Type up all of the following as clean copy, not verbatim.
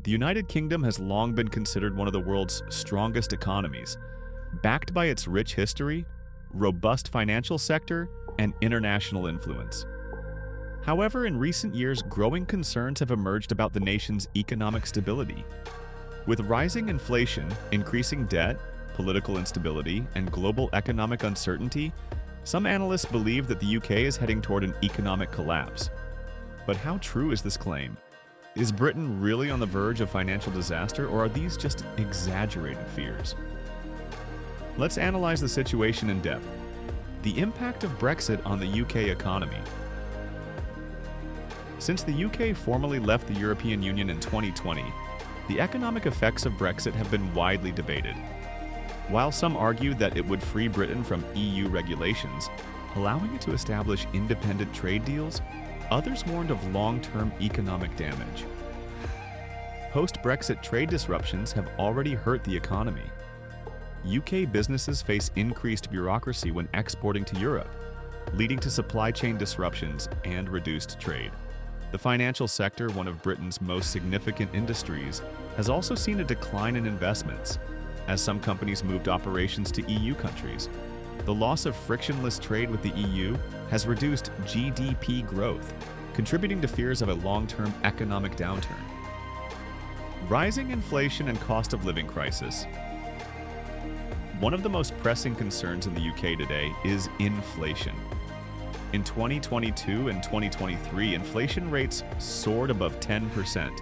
The United Kingdom has long been considered one of the world's strongest economies, backed by its rich history, robust financial sector, and international influence. However, in recent years, growing concerns have emerged about the nation's economic stability. With rising inflation, increasing debt, political instability, and global economic uncertainty, some analysts believe that the UK is heading toward an economic collapse. But how true is this claim? Is Britain really on the verge of financial disaster, or are these just exaggerated fears? Let's analyze the situation in depth. The impact of Brexit on the UK economy. Since the UK formally left the European Union in 2020, the economic effects of Brexit have been widely debated. While some argued that it would free Britain from EU regulations, allowing it to establish independent trade deals, others warned of long-term economic damage. Post-Brexit trade disruptions have already hurt the economy. UK businesses face increased bureaucracy when exporting to Europe, leading to supply chain disruptions and reduced trade. The financial sector, one of Britain's most significant industries, has also seen a decline in investments, as some companies moved operations to EU countries. The loss of frictionless trade with the EU has reduced GDP growth, contributing to fears of a long-term economic downturn. Rising inflation and cost of living crisis. One of the most pressing concerns in the UK today is inflation. In 2022 and 2023, inflation rates soared above 10%,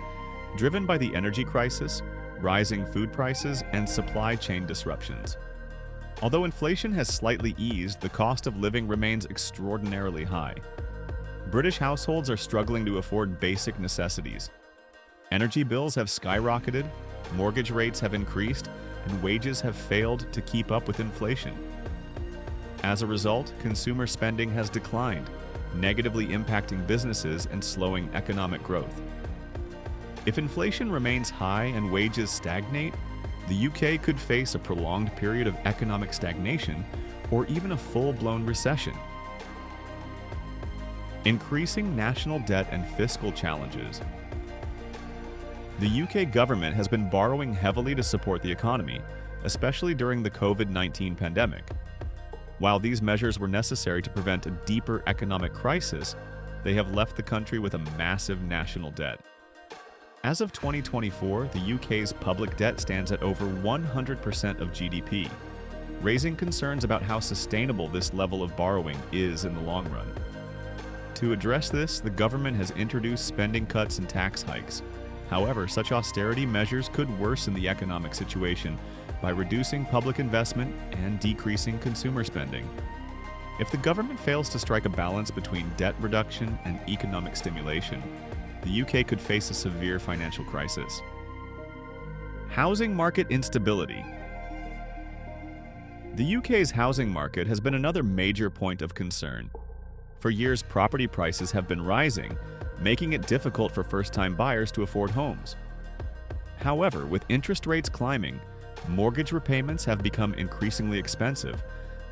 driven by the energy crisis, rising food prices, and supply chain disruptions. Although inflation has slightly eased, the cost of living remains extraordinarily high. British households are struggling to afford basic necessities. Energy bills have skyrocketed, mortgage rates have increased, and wages have failed to keep up with inflation. As a result, consumer spending has declined, negatively impacting businesses and slowing economic growth. If inflation remains high and wages stagnate, the UK could face a prolonged period of economic stagnation or even a full-blown recession. Increasing national debt and fiscal challenges. The UK government has been borrowing heavily to support the economy, especially during the COVID-19 pandemic. While these measures were necessary to prevent a deeper economic crisis, they have left the country with a massive national debt. As of 2024, the UK's public debt stands at over 100% of GDP, raising concerns about how sustainable this level of borrowing is in the long run. To address this, the government has introduced spending cuts and tax hikes. However, such austerity measures could worsen the economic situation by reducing public investment and decreasing consumer spending. If the government fails to strike a balance between debt reduction and economic stimulation, the UK could face a severe financial crisis. Housing market instability. The UK's housing market has been another major point of concern. For years, property prices have been rising, making it difficult for first-time buyers to afford homes. However, with interest rates climbing, mortgage repayments have become increasingly expensive,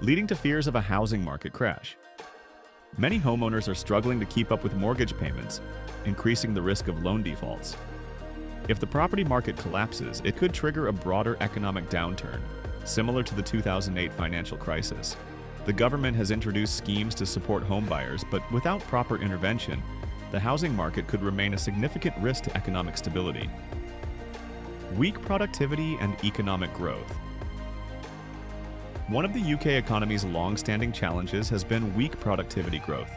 leading to fears of a housing market crash. Many homeowners are struggling to keep up with mortgage payments, increasing the risk of loan defaults. If the property market collapses, it could trigger a broader economic downturn, similar to the 2008 financial crisis. The government has introduced schemes to support homebuyers, but without proper intervention, the housing market could remain a significant risk to economic stability. Weak productivity and economic growth. One of the UK economy's long-standing challenges has been weak productivity growth.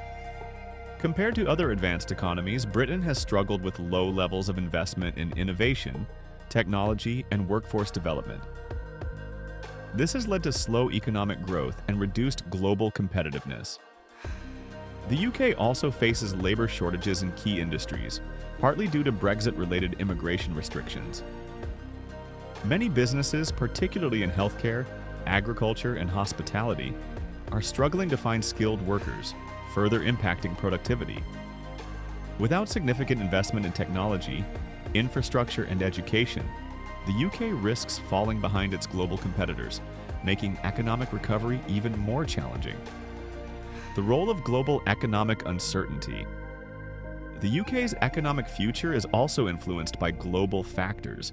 Compared to other advanced economies, Britain has struggled with low levels of investment in innovation, technology, and workforce development. This has led to slow economic growth and reduced global competitiveness. The UK also faces labor shortages in key industries, partly due to Brexit-related immigration restrictions. Many businesses, particularly in healthcare, agriculture, and hospitality, are struggling to find skilled workers, further impacting productivity. Without significant investment in technology, infrastructure, and education, the UK risks falling behind its global competitors, making economic recovery even more challenging. The role of global economic uncertainty. The UK's economic future is also influenced by global factors.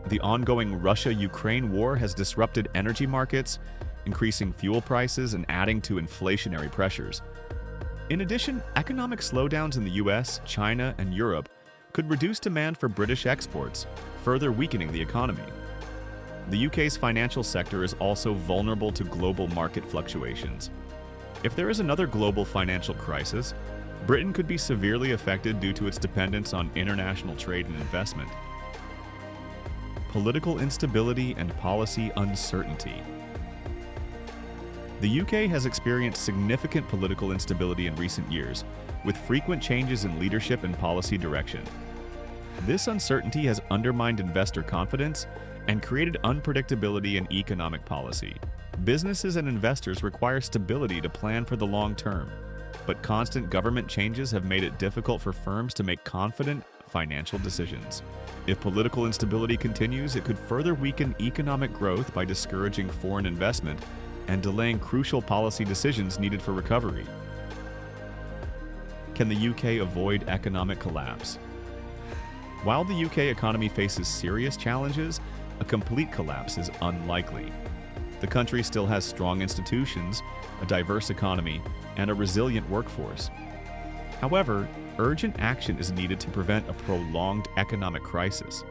The ongoing Russia-Ukraine war has disrupted energy markets, increasing fuel prices and adding to inflationary pressures. In addition, economic slowdowns in the US, China, and Europe could reduce demand for British exports, further weakening the economy. The UK's financial sector is also vulnerable to global market fluctuations. If there is another global financial crisis, Britain could be severely affected due to its dependence on international trade and investment. Political instability and policy uncertainty. The UK has experienced significant political instability in recent years, with frequent changes in leadership and policy direction. This uncertainty has undermined investor confidence and created unpredictability in economic policy. Businesses and investors require stability to plan for the long term, but constant government changes have made it difficult for firms to make confident financial decisions. If political instability continues, it could further weaken economic growth by discouraging foreign investment and delaying crucial policy decisions needed for recovery. Can the UK avoid economic collapse? While the UK economy faces serious challenges, a complete collapse is unlikely. The country still has strong institutions, a diverse economy, and a resilient workforce. However, urgent action is needed to prevent a prolonged economic crisis.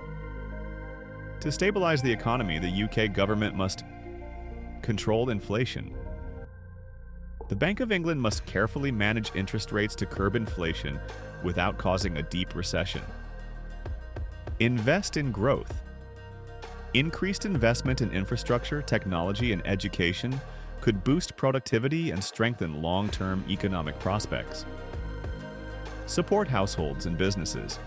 To stabilize the economy, the UK government must control inflation. The Bank of England must carefully manage interest rates to curb inflation without causing a deep recession. Invest in growth. Increased investment in infrastructure, technology, and education could boost productivity and strengthen long-term economic prospects. Support households and businesses.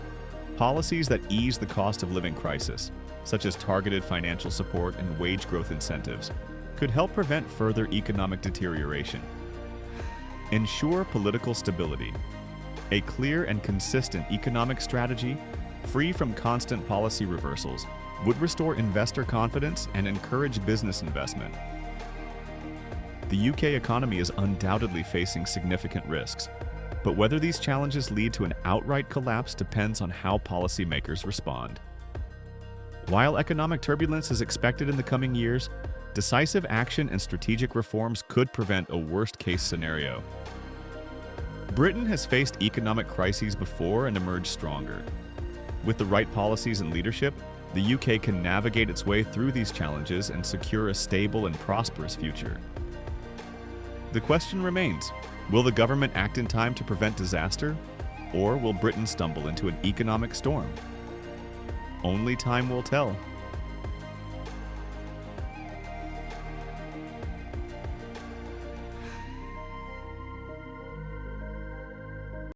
Policies that ease the cost of living crisis, such as targeted financial support and wage growth incentives, could help prevent further economic deterioration. Ensure political stability. A clear and consistent economic strategy, free from constant policy reversals, would restore investor confidence and encourage business investment. The UK economy is undoubtedly facing significant risks, but whether these challenges lead to an outright collapse depends on how policymakers respond. While economic turbulence is expected in the coming years, decisive action and strategic reforms could prevent a worst-case scenario. Britain has faced economic crises before and emerged stronger. With the right policies and leadership, the UK can navigate its way through these challenges and secure a stable and prosperous future. The question remains, will the government act in time to prevent disaster, or will Britain stumble into an economic storm? Only time will tell.